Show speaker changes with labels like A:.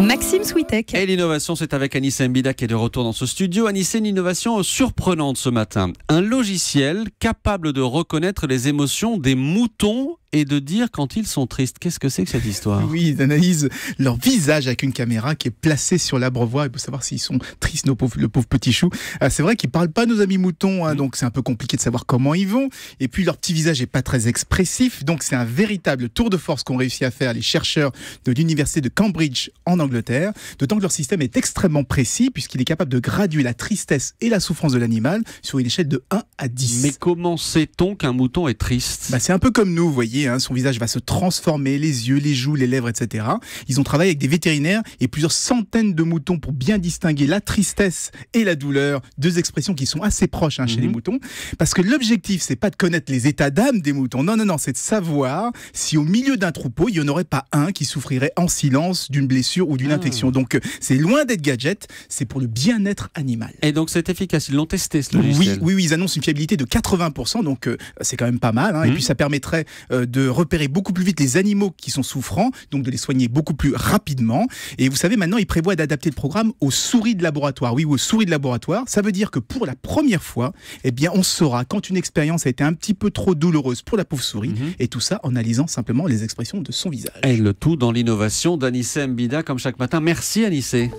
A: Maxime Switek.
B: Et l'innovation, c'est avec Anissé Mbida qui est de retour dans ce studio. Anissé, une innovation surprenante ce matin. Un logiciel capable de reconnaître les émotions des moutons et de dire quand ils sont tristes. Qu'est-ce que c'est que cette histoire ?
C: Oui, ils analysent leur visage avec une caméra qui est placée sur l'abreuvoir. Il faut savoir s'ils sont tristes, le pauvre petit chou. C'est vrai qu'ils ne parlent pas, nos amis moutons, donc c'est un peu compliqué de savoir comment ils vont. Et puis leur petit visage n'est pas très expressif, donc c'est un véritable tour de force qu'ont réussi à faire les chercheurs de l'université de Cambridge en Angleterre. D'autant que leur système est extrêmement précis puisqu'il est capable de graduer la tristesse et la souffrance de l'animal sur une échelle de 1 à 10.
B: Mais comment sait-on qu'un mouton est triste ?
C: C'est un peu comme nous, vous voyez. Son visage va se transformer, les yeux, les joues, les lèvres, etc. Ils ont travaillé avec des vétérinaires et plusieurs centaines de moutons pour bien distinguer la tristesse et la douleur, deux expressions qui sont assez proches chez les moutons. Parce que l'objectif, c'est pas de connaître les états d'âme des moutons. Non, c'est de savoir si au milieu d'un troupeau, il n'y en aurait pas un qui souffrirait en silence d'une blessure ou d'une infection. Donc c'est loin d'être gadget, c'est pour le bien-être animal.
B: Et donc c'est efficace, ils l'ont testé ce logiciel.
C: Oui, ils annoncent une fiabilité de 80%, donc c'est quand même pas mal. Et puis ça permettrait de repérer beaucoup plus vite les animaux qui sont souffrants, donc de les soigner beaucoup plus rapidement. Et vous savez, maintenant, ils prévoient d'adapter le programme aux souris de laboratoire. Oui, aux souris de laboratoire. Ça veut dire que pour la première fois, on saura quand une expérience a été un petit peu trop douloureuse pour la pauvre souris. Et tout ça en analysant simplement les expressions de son visage.
B: Et le tout dans l'innovation d'Anissé Mbida, comme chaque matin. Merci Anissé.